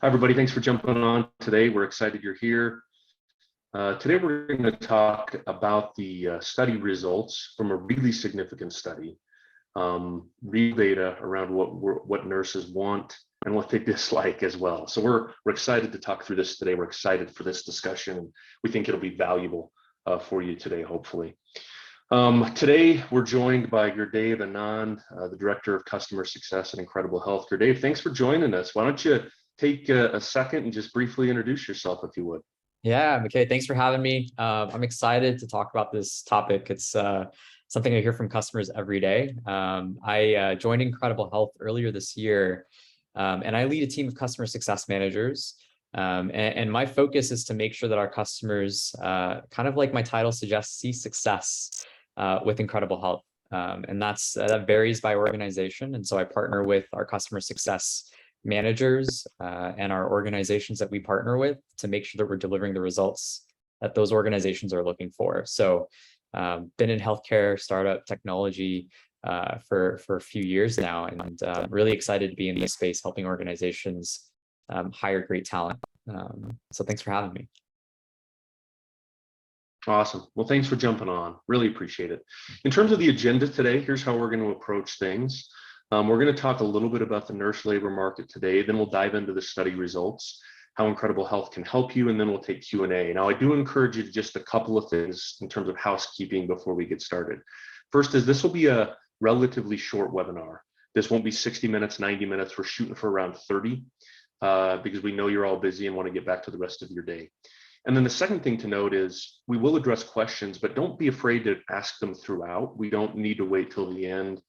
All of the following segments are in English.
Hi, everybody. Thanks for jumping on today. We're excited you're here. Today, we're going to talk about the study results from a really significant study, real data around what nurses want and what they dislike as well. So we're excited to talk through this today. We're excited for this discussion, and we think it'll be valuable for you today, hopefully. Today, we're joined by Gurdev Anand, the Director of Customer Success at Incredible Health. Gurdev, thanks for joining us. Why don't you take a second and just briefly introduce yourself, if you would. Yeah, okay. Thanks for having me. I'm excited to talk about this topic. It's something I hear from customers every day. I joined Incredible Health earlier this year, and I lead a team of customer success managers. And my focus is to make sure that our customers, kind of like my title suggests, see success with Incredible Health. And that varies by organization. And so I partner with our customer success managers and our organizations that we partner with to make sure that we're delivering the results that those organizations are looking for. So been in healthcare, startup technology for a few years now, and really excited to be in this space helping organizations hire great talent. So thanks for having me. Awesome. Well, thanks for jumping on. Really appreciate it. In terms of the agenda today, here's how we're going to approach things. We're going to talk a little bit about the nurse labor market today, then we'll dive into the study results, how Incredible Health can help you, and then we'll take Q&A. Now, I do encourage you to just a couple of things in terms of housekeeping before we get started. First is this will be a relatively short webinar. This won't be 60 minutes, 90 minutes. We're shooting for around 30 because we know you're all busy and want to get back to the rest of your day. And then the second thing to note is we will address questions, but don't be afraid to ask them throughout. We don't need to wait till the end.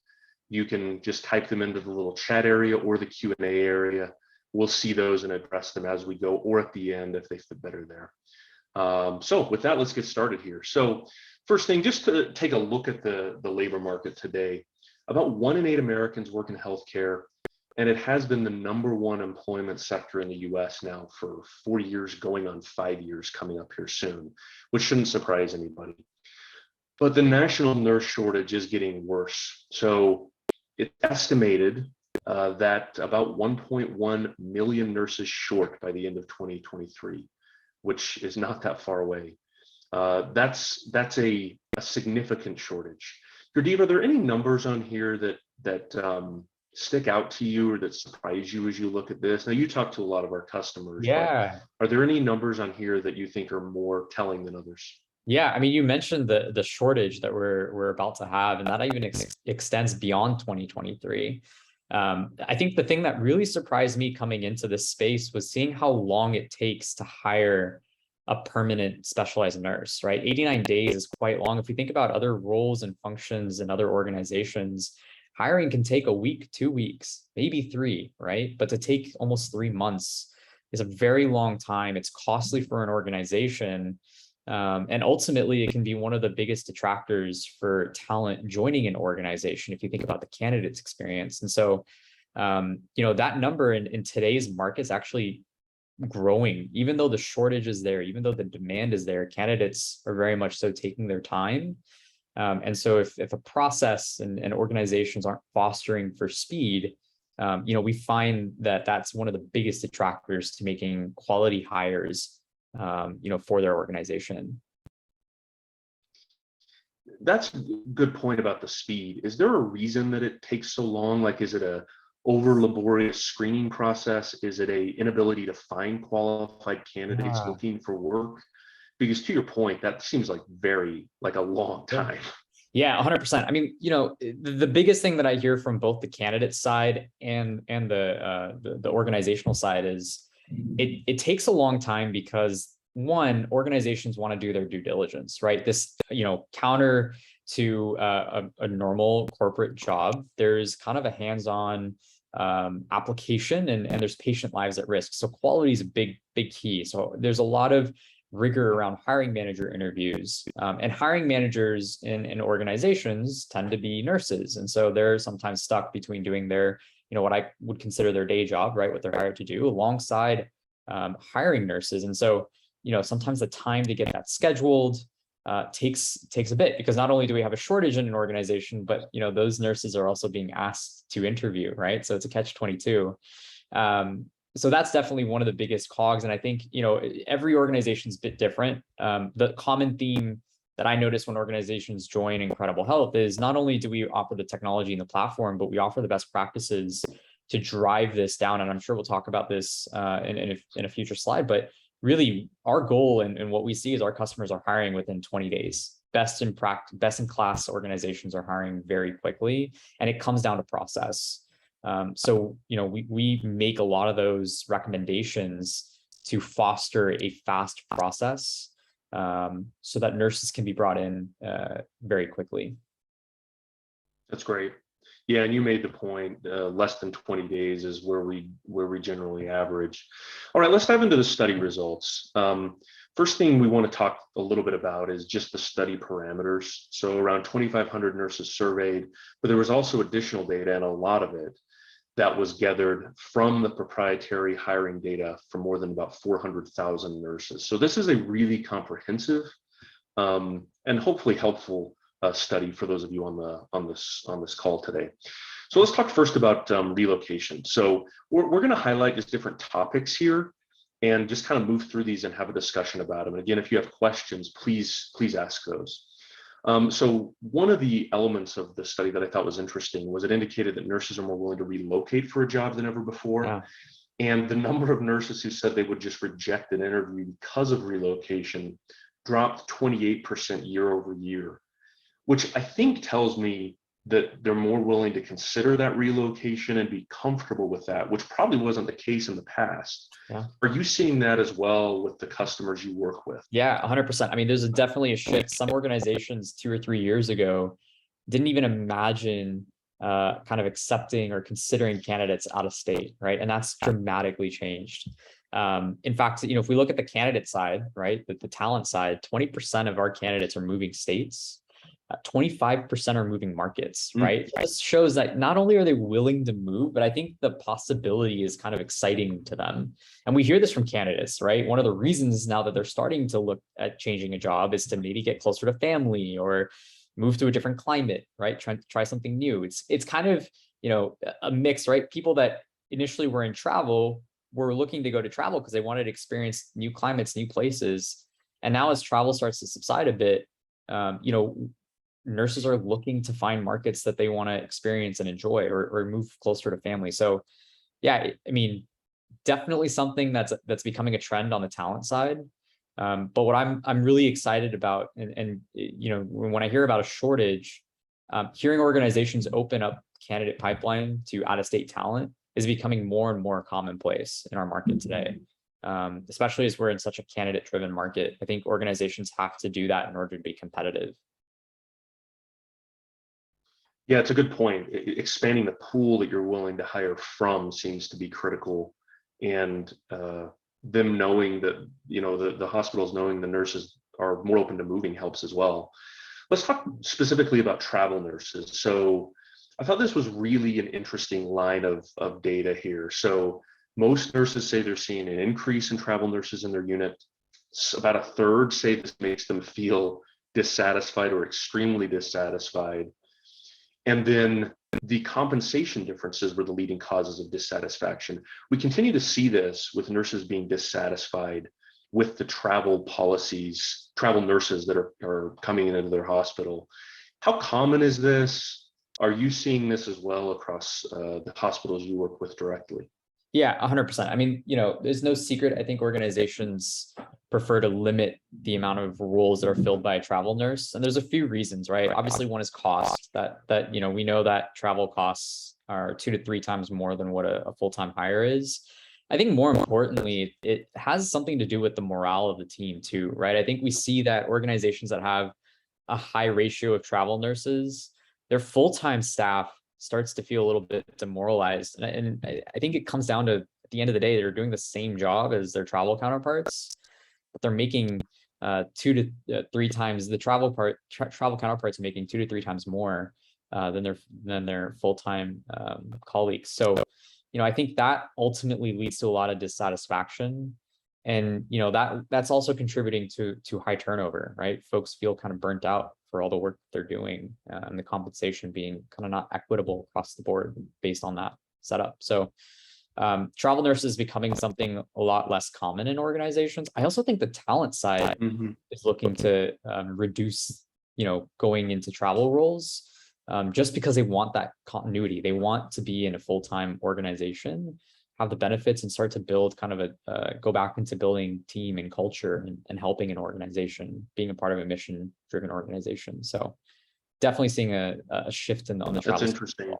You can just type them into the little chat area or the Q&A area. We'll see those and address them as we go, or at the end if they fit better there. So with that, let's get started here. So first thing, just to take a look at the labor market today, about 1 in 8 Americans work in healthcare, and it has been the #1 employment sector in the US now for 4 years, going on 5 years coming up here soon, which shouldn't surprise anybody. But the national nurse shortage is getting worse. So it's estimated that about 1.1 million nurses short by the end of 2023, which is not that far away. That's a significant shortage. Gurdev, are there any numbers on here that stick out to you or that surprise you as you look at this? Now, you talk to a lot of our customers. Yeah. But are there any numbers on here that you think are more telling than others? Yeah, I mean, you mentioned the shortage that we're about to have, and that even extends beyond 2023. I think the thing that really surprised me coming into this space was seeing how long it takes to hire a permanent specialized nurse, right? 89 days is quite long. If we think about other roles and functions in other organizations, hiring can take a week, 2 weeks, maybe 3, right? But to take almost 3 months is a very long time. It's costly for an organization. And ultimately, it can be one of the biggest detractors for talent joining an organization if you think about the candidate's experience. And so, that number in today's market is actually growing. Even though the shortage is there, even though the demand is there, candidates are very much so taking their time. And so if a process and organizations aren't fostering for speed, we find that that's one of the biggest detractors to making quality hires for their organization. That's a good point about the speed. Is there a reason that it takes so long? Like, is it a over laborious screening process? Is it a inability to find qualified candidates looking for work? Because to your point, that seems like a long time. Yeah, 100%. I mean, the biggest thing that I hear from both the candidate side and the organizational side is it takes a long time because, one, organizations want to do their due diligence, right? This, counter to a normal corporate job, there's kind of a hands-on application and there's patient lives at risk. So quality is a big key. So there's a lot of rigor around hiring manager interviews, and hiring managers in organizations tend to be nurses. And so they're sometimes stuck between doing their, what I would consider their day job, right? What they're hired to do alongside hiring nurses. And so, sometimes the time to get that scheduled takes a bit, because not only do we have a shortage in an organization, but those nurses are also being asked to interview, right? So it's a catch-22. so that's definitely one of the biggest cogs. And I think, every organization's a bit different. The common theme that I notice when organizations join Incredible Health is not only do we offer the technology and the platform, but we offer the best practices to drive this down. And I'm sure we'll talk about this in a future slide, but really our goal and what we see is our customers are hiring within 20 days. Best in class organizations are hiring very quickly, and it comes down to process. So, we make a lot of those recommendations to foster a fast process, so that nurses can be brought in very quickly. That's great. Yeah, and you made the point, less than 20 days is where we generally average. All right, let's dive into the study results. First thing we want to talk a little bit about is just the study parameters. So around 2,500 nurses surveyed, but there was also additional data, and a lot of it that was gathered from the proprietary hiring data for more than about 400,000 nurses. So this is a really comprehensive and hopefully helpful study for those of you on this call today. So let's talk first about relocation. So we're going to highlight just different topics here and just kind of move through these and have a discussion about them. And again, if you have questions, please ask those. So one of the elements of the study that I thought was interesting was it indicated that nurses are more willing to relocate for a job than ever before. Yeah. And the number of nurses who said they would just reject an interview because of relocation dropped 28% year over year, which I think tells me that they're more willing to consider that relocation and be comfortable with that, which probably wasn't the case in the past. Yeah. Are you seeing that as well with the customers you work with? Yeah, 100%. I mean, there's definitely a shift. Some organizations 2 or 3 years ago didn't even imagine kind of accepting or considering candidates out of state, right? And that's dramatically changed. In fact, if we look at the candidate side, right, the talent side, 20% of our candidates are moving states. 25% are moving markets, right? This shows that not only are they willing to move, but I think the possibility is kind of exciting to them. And we hear this from candidates, right? One of the reasons now that they're starting to look at changing a job is to maybe get closer to family or move to a different climate, right? Try something new. It's kind of, a mix, right? People that initially were in travel were looking to go to travel because they wanted to experience new climates, new places. And now as travel starts to subside a bit, nurses are looking to find markets that they want to experience and enjoy or move closer to family. So yeah, I mean, definitely something that's becoming a trend on the talent side. But what I'm really excited about, and when I hear about a shortage, hearing organizations open up candidate pipeline to out-of-state talent is becoming more and more commonplace in our market today. Especially as we're in such a candidate-driven market. I think organizations have to do that in order to be competitive. Yeah, it's a good point. Expanding the pool that you're willing to hire from seems to be critical, and them knowing that the hospitals knowing the nurses are more open to moving helps as well. Let's talk specifically about travel nurses. So I thought this was really an interesting line of data here. So most nurses say they're seeing an increase in travel nurses in their unit. About a third say this makes them feel dissatisfied or extremely dissatisfied. And then the compensation differences were the leading causes of dissatisfaction. We continue to see this with nurses being dissatisfied with the travel policies, travel nurses that are coming into their hospital. How common is this? Are you seeing this as well across the hospitals you work with directly? Yeah, 100%. I mean, there's no secret. I think organizations prefer to limit the amount of roles that are filled by a travel nurse. And there's a few reasons, right? Obviously, one is cost. That we know that travel costs are 2 to 3 times more than what a full-time hire is. I think more importantly, it has something to do with the morale of the team too, right? I think we see that organizations that have a high ratio of travel nurses, their full-time staff starts to feel a little bit demoralized. And I think it comes down to, at the end of the day, they're doing the same job as their travel counterparts, but they're making 2 to 3 times the travel counterparts are making 2 to 3 times more than their full-time colleagues. So, I think that ultimately leads to a lot of dissatisfaction. And, that's also contributing to high turnover, right? Folks feel kind of burnt out for all the work they're doing, and the compensation being kind of not equitable across the board based on that setup. So Travel nurses becoming something a lot less common in organizations. I also think the talent side is looking to reduce, going into travel roles, just because they want that continuity. They want to be in a full-time organization, have the benefits, and start to build kind of go back into building team and culture and helping an organization, being a part of a mission-driven organization. So definitely seeing a shift on the travel. That's interesting.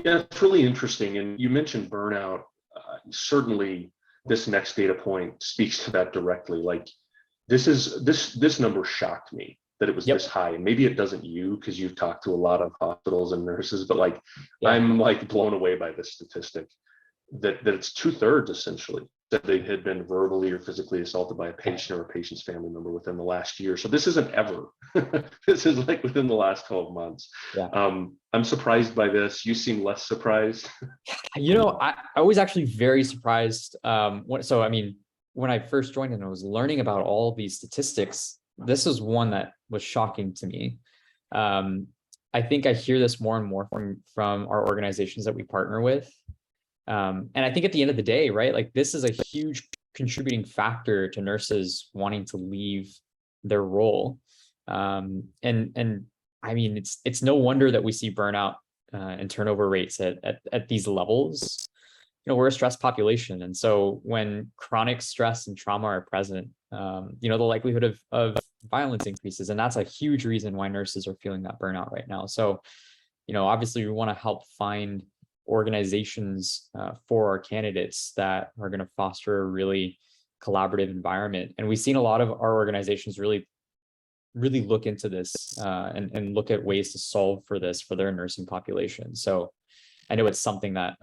Yeah, it's really interesting. And you mentioned burnout. Certainly, this next data point speaks to that directly. Like, this number shocked me that it was this high. And maybe it doesn't you, because you've talked to a lot of hospitals and nurses, but like, I'm like blown away by this statistic that it's 2/3 essentially that they had been verbally or physically assaulted by a patient or a patient's family member within the last year. So this isn't ever. This is like within the last 12 months. I'm surprised by this. You seem less surprised. I was actually very surprised. When I first joined and I was learning about all these statistics, this is one that was shocking to me. I think I hear this more and more from our organizations that we partner with. And I think at the end of the day, right, like this is a huge contributing factor to nurses wanting to leave their role. And I mean, it's no wonder that we see burnout and turnover rates at these levels. We're a stressed population. And so when chronic stress and trauma are present, the likelihood of violence increases. And that's a huge reason why nurses are feeling that burnout right now. So, obviously we want to help find organizations for our candidates that are going to foster a really collaborative environment. And we've seen a lot of our organizations really look into this and look at ways to solve for this for their nursing population. So I know it's something that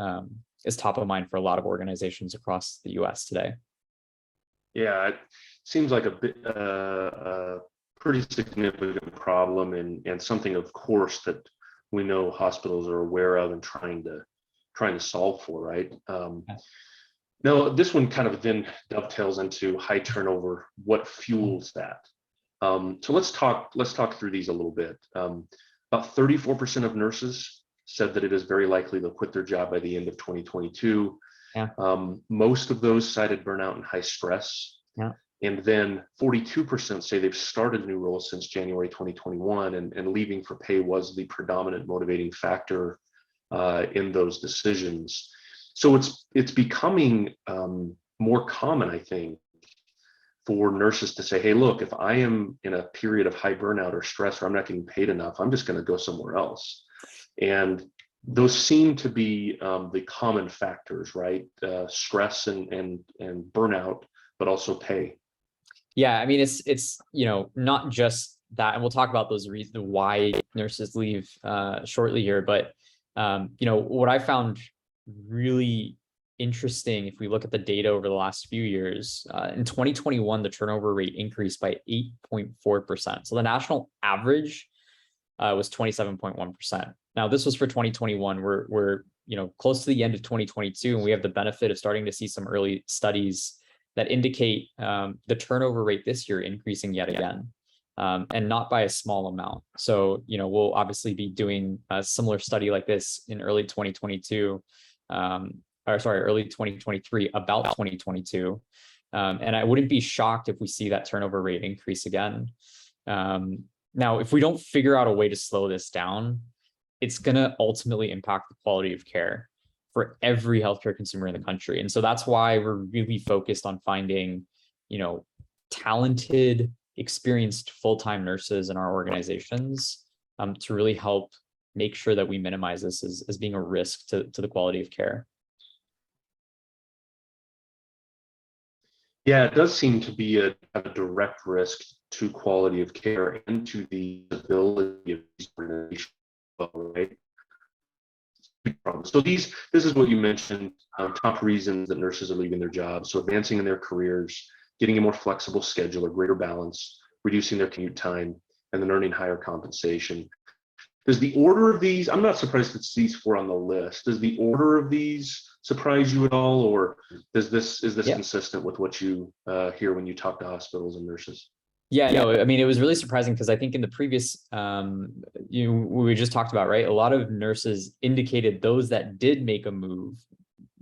is top of mind for a lot of organizations across the US today. Yeah, it seems like a pretty significant problem and something, of course, that we know hospitals are aware of and trying to solve for, right? Now, this one kind of then dovetails into high turnover. What fuels that? So let's talk through these a little bit. About 34% of nurses said that it is very likely they'll quit their job by the end of 2022. Most of those cited burnout and high stress. And then 42% say they've started new roles since January 2021, and leaving for pay was the predominant motivating factor in those decisions. So it's becoming more common, I think, for nurses to say, hey, look, if I am in a period of high burnout or stress, or I'm not getting paid enough, I'm just going to go somewhere else. And those seem to be the common factors, right? Stress and burnout, but also pay. Yeah, I mean, it's not just that, and we'll talk about those reasons why nurses leave shortly here. But what I found really interesting, if we look at the data over the last few years, in 2021, the turnover rate increased by 8.4%. So the national average was 27.1%. Now, this was for 2021. We're close to the end of 2022, and we have the benefit of starting to see some early studies that indicate the turnover rate this year increasing yet again, and not by a small amount. So, we'll obviously be doing a similar study like this in early 2022, early 2023 about 2022. And I wouldn't be shocked if we see that turnover rate increase again. Now, if we don't figure out a way to slow this down, it's going to ultimately impact the quality of care for every healthcare consumer in the country. And so that's why we're really focused on finding, talented, experienced full-time nurses in our organizations to really help make sure that we minimize this as being a risk to the quality of care. Yeah, it does seem to be a direct risk to quality of care and to the ability of these organizations, right? So this is what you mentioned, top reasons that nurses are leaving their jobs. So advancing in their careers, getting a more flexible schedule or greater balance, reducing their commute time, and then earning higher compensation. Does the order of these, I'm not surprised it's these four on the list. Does the order of these surprise you at all? Or is this consistent with what you hear when you talk to hospitals and nurses? Yeah, no, I mean, it was really surprising because I think in the previous, we just talked about, right? A lot of nurses indicated those that did make a move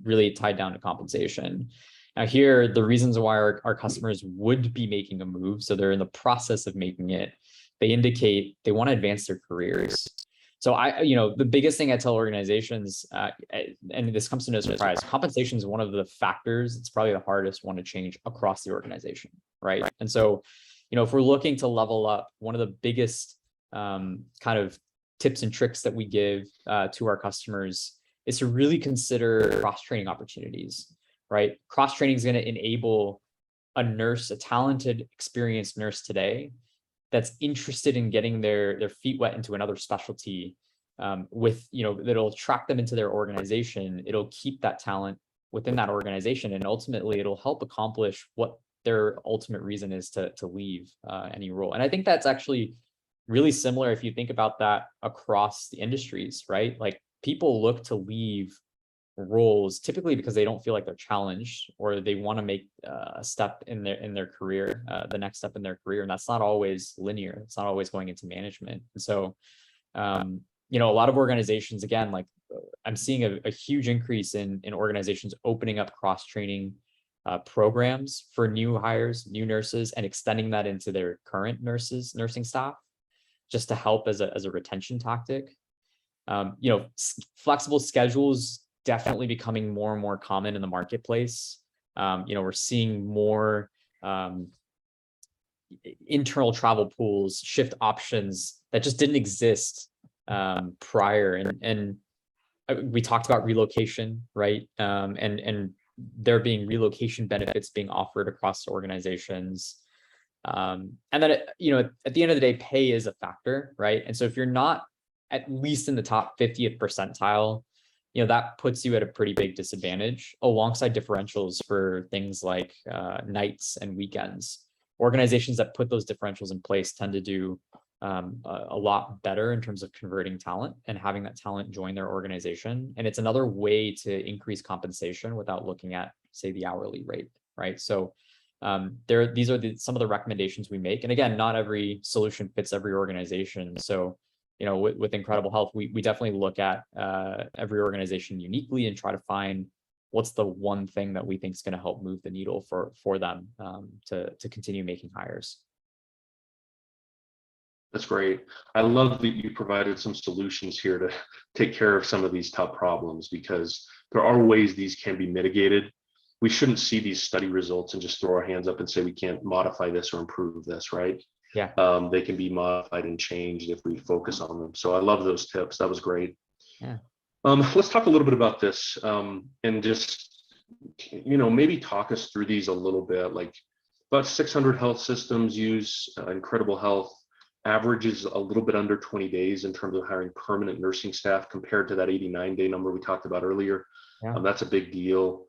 really tied down to compensation. Now here, the reasons why our customers would be making a move, so they're in the process of making it, they indicate they want to advance their careers. So the biggest thing I tell organizations, and this comes to no surprise, compensation is one of the factors. It's probably the hardest one to change across the organization, right? And so, if we're looking to level up, one of the biggest kind of tips and tricks that we give to our customers is to really consider cross-training opportunities, right? Cross-training is going to enable a nurse, a talented, experienced nurse today that's interested in getting their feet wet into another specialty that'll attract them into their organization. It'll keep that talent within that organization, and ultimately it'll help accomplish what their ultimate reason is to leave any role. And I think that's actually really similar if you think about that across the industries, right? Like people look to leave roles typically because they don't feel like they're challenged, or they want to make a step in their career, the next step in their career, and that's not always linear. It's not always going into management. And so a lot of organizations, again, like I'm seeing a huge increase in organizations opening up cross-training programs for new hires, new nurses, and extending that into their current nursing staff, just to help as a retention tactic. Flexible schedules definitely becoming more and more common in the marketplace. We're seeing more internal travel pools, shift options that just didn't exist prior. And we talked about relocation, right? And there being relocation benefits being offered across organizations. And then, at the end of the day, pay is a factor, right? And so if you're not at least in the top 50th percentile, that puts you at a pretty big disadvantage alongside differentials for things like nights and weekends. Organizations that put those differentials in place tend to do a lot better in terms of converting talent and having that talent join their organization. And it's another way to increase compensation without looking at, say, the hourly rate, right? So these are some of the recommendations we make. And again, not every solution fits every organization. So with Incredible Health, we definitely look at every organization uniquely and try to find what's the one thing that we think is going to help move the needle for them to continue making hires. That's great. I love that you provided some solutions here to take care of some of these top problems, because there are ways these can be mitigated. We shouldn't see these study results and just throw our hands up and say we can't modify this or improve this, right? Yeah. They can be modified and changed if we focus on them. So I love those tips. That was great. Yeah. Let's talk a little bit about this and just, maybe talk us through these a little bit. Like about 600 health systems use Incredible Health. Average is a little bit under 20 days in terms of hiring permanent nursing staff compared to that 89-day number we talked about earlier. Yeah. That's a big deal.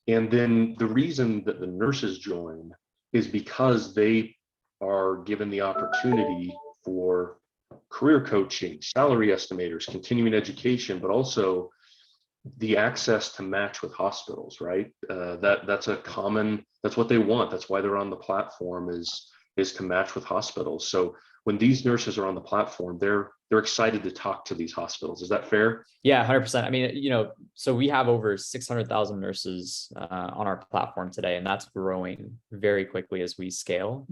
And then the reason that the nurses join is because they are given the opportunity for career coaching, salary estimators, continuing education, but also the access to match with hospitals, right? That's what they want. That's why they're on the platform, is to match with hospitals. So when these nurses are on the platform, they're excited to talk to these hospitals. Is that fair? Yeah, 100%. I mean, so we have over 600,000 nurses on our platform today, and that's growing very quickly as we scale.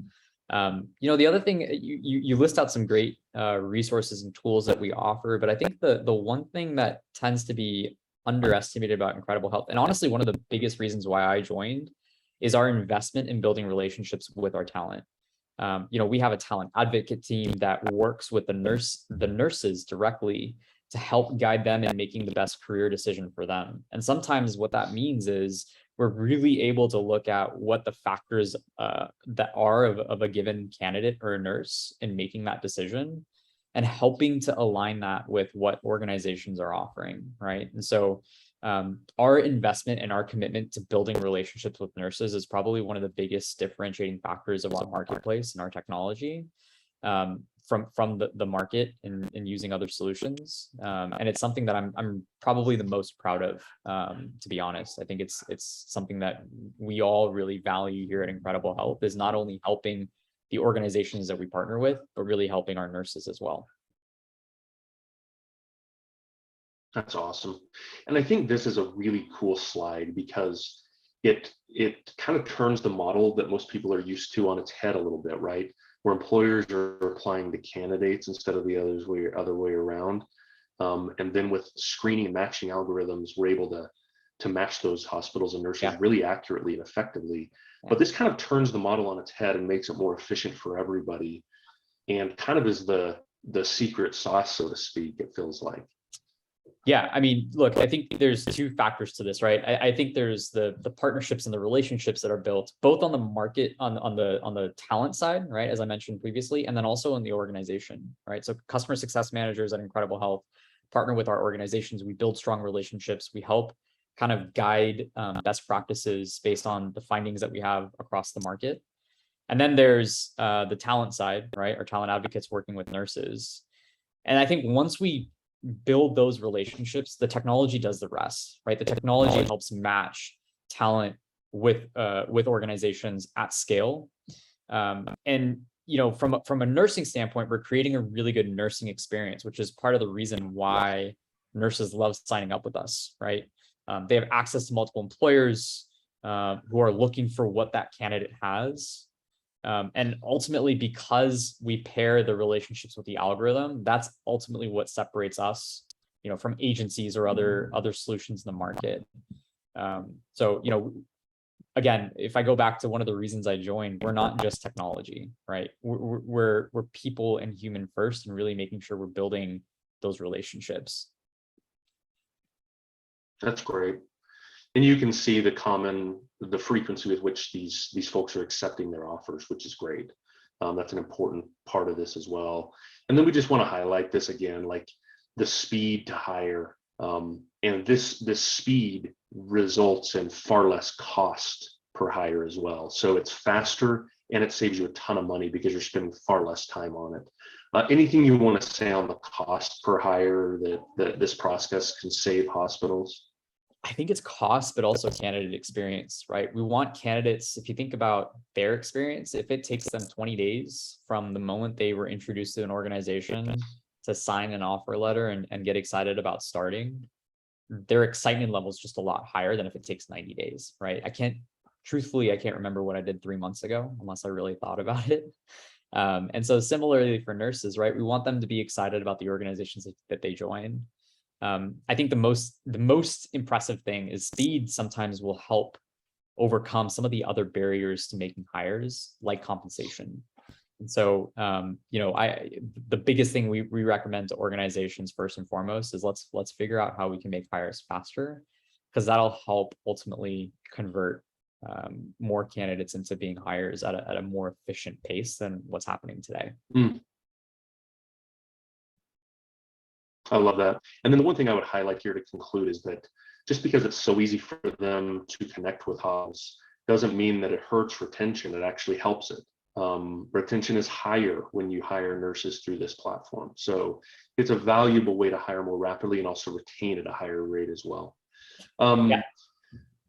The other thing, you list out some great resources and tools that we offer, but I think the one thing that tends to be underestimated about Incredible Health, and honestly, one of the biggest reasons why I joined, is our investment in building relationships with our talent. We have a talent advocate team that works with the nurses directly to help guide them in making the best career decision for them. And sometimes what that means is we're really able to look at what the factors that are of a given candidate or a nurse in making that decision, and helping to align that with what organizations are offering, right? And so our investment and our commitment to building relationships with nurses is probably one of the biggest differentiating factors of our marketplace and our technology from the market and using other solutions. And it's something that I'm probably the most proud of, to be honest. I think it's something that we all really value here at Incredible Health, is not only helping the organizations that we partner with, but really helping our nurses as well. That's awesome. And I think this is a really cool slide because it kind of turns the model that most people are used to on its head a little bit, right? Where employers are applying to candidates instead of the other way around. And then with screening and matching algorithms, we're able to match those hospitals and nurses really accurately and effectively. But this kind of turns the model on its head and makes it more efficient for everybody, and kind of is the secret sauce, so to speak, it feels like. Yeah, I mean, look, I think there's two factors to this, right? I think there's the partnerships and the relationships that are built both on the market, on the talent side, right? As I mentioned previously, and then also in the organization, right? So customer success managers at Incredible Health partner with our organizations. We build strong relationships. We help kind of guide best practices based on the findings that we have across the market. And then there's the talent side, right? Our talent advocates working with nurses. And I think once we build those relationships, the technology does the rest, right? The technology helps match talent with organizations at scale. And you know, from a nursing standpoint, we're creating a really good nursing experience, which is part of the reason why nurses love signing up with us, right? They have access to multiple employers who are looking for what that candidate has. And ultimately, because we pair the relationships with the algorithm, that's ultimately what separates us, you know, from agencies or other solutions in the market. So, you know, again, if I go back to one of the reasons I joined, we're not just technology, right? We're people and human first, and really making sure we're building those relationships. That's great. And you can see the frequency with which these folks are accepting their offers, which is great. That's an important part of this as well. And then we just want to highlight this again, like the speed to hire. And this speed results in far less cost per hire as well. So it's faster and it saves you a ton of money because you're spending far less time on it. Anything you want to say on the cost per hire that this process can save hospitals? I think it's cost, but also candidate experience, right? We want candidates, if you think about their experience, if it takes them 20 days from the moment they were introduced to an organization to sign an offer letter and get excited about starting, their excitement level is just a lot higher than if it takes 90 days, right? Truthfully, I can't remember what I did 3 months ago, unless I really thought about it. And so similarly for nurses, right? We want them to be excited about the organizations that they join. I think the most impressive thing is speed sometimes will help overcome some of the other barriers to making hires, like compensation. And so, you know, the biggest thing we recommend to organizations first and foremost is let's figure out how we can make hires faster, because that'll help ultimately convert more candidates into being hires at a more efficient pace than what's happening today. I love that. And then the one thing I would highlight here to conclude is that just because it's so easy for them to connect with hospitals doesn't mean that it hurts retention. It actually helps it. Retention is higher when you hire nurses through this platform. So it's a valuable way to hire more rapidly and also retain at a higher rate as well.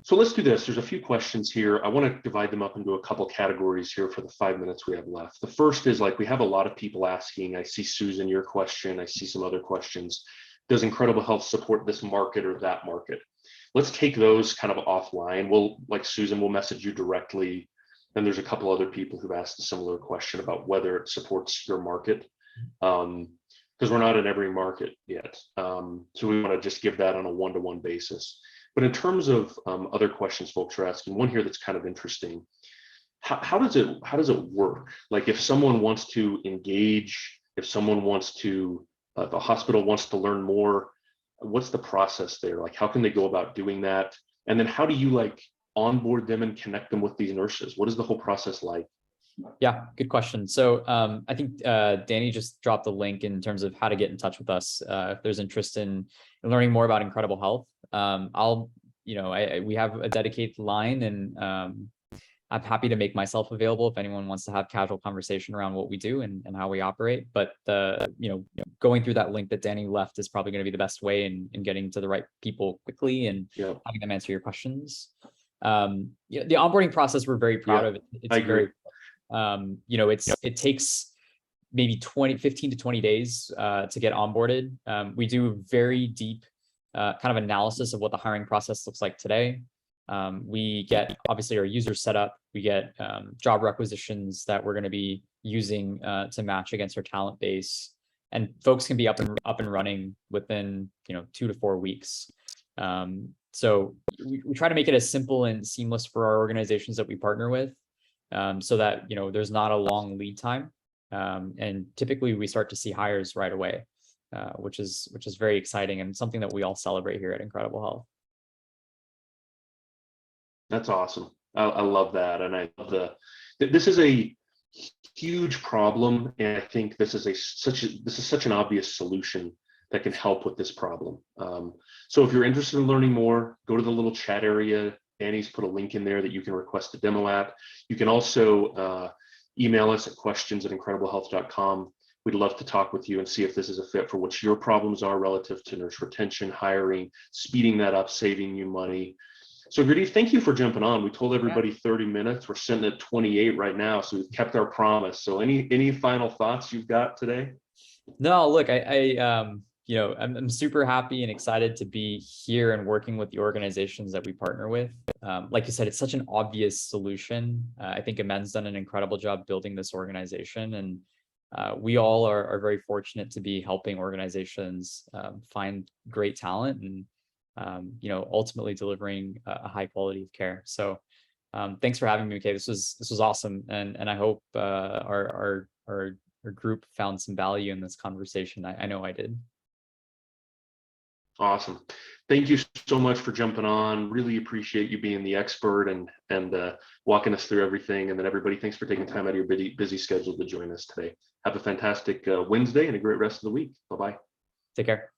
So let's do this. There's a few questions here. I want to divide them up into a couple categories here for the 5 minutes we have left. The first is, like, we have a lot of people asking. I see, Susan, your question. I see some other questions. Does Incredible Health support this market or that market? Let's take those kind of offline. Like Susan, we'll message you directly. And there's a couple other people who've asked a similar question about whether it supports your market, because we're not in every market yet. So we want to just give that on a one-to-one basis. But in terms of other questions folks are asking, one here that's kind of interesting. How does it work? Like, if someone wants to engage, if someone wants to, the hospital wants to learn more, what's the process there? Like, how can they go about doing that? And then how do you like onboard them and connect them with these nurses? What is the whole process like? Yeah, good question. So I think Danny just dropped the link in terms of how to get in touch with us if there's interest in learning more about Incredible Health. We have a dedicated line, and I'm happy to make myself available if anyone wants to have casual conversation around what we do and how we operate. But going through that link that Danny left is probably going to be the best way in getting to the right people quickly and having them answer your questions. The onboarding process, we're very proud of it. It's I agree. It takes maybe 15 to 20 days to get onboarded. We do very deep kind of analysis of what the hiring process looks like today. We get obviously our users set up. We get job requisitions that we're going to be using to match against our talent base, and folks can be up and running within 2 to 4 weeks. So we try to make it as simple and seamless for our organizations that we partner with, so that there's not a long lead time, and typically we start to see hires right away, which is very exciting and something that we all celebrate here at Incredible Health. That's awesome. I love that, and I love this is a huge problem, and I think this is such an obvious solution that can help with this problem. So if you're interested in learning more, go to the little chat area. Annie's put a link in there that you can request a demo at. You can also email us at questions@incrediblehealth.com. We'd love to talk with you and see if this is a fit for what your problems are relative to nurse retention, hiring, speeding that up, saving you money. So Gurdev, thank you for jumping on. We told everybody 30 minutes. We're sitting at 28 right now, so we've kept our promise. So any final thoughts you've got today? No, look, I'm super happy and excited to be here and working with the organizations that we partner with. Like you said, it's such an obvious solution. I think Amen's done an incredible job building this organization, and we all are very fortunate to be helping organizations find great talent and ultimately delivering a high quality of care. So thanks for having me, MK. This was awesome, and I hope our group found some value in this conversation. I know I did. Awesome. Thank you so much for jumping on. Really appreciate you being the expert and walking us through everything. And then everybody, thanks for taking time out of your busy schedule to join us today. Have a fantastic Wednesday and a great rest of the week. Bye-bye. Take care.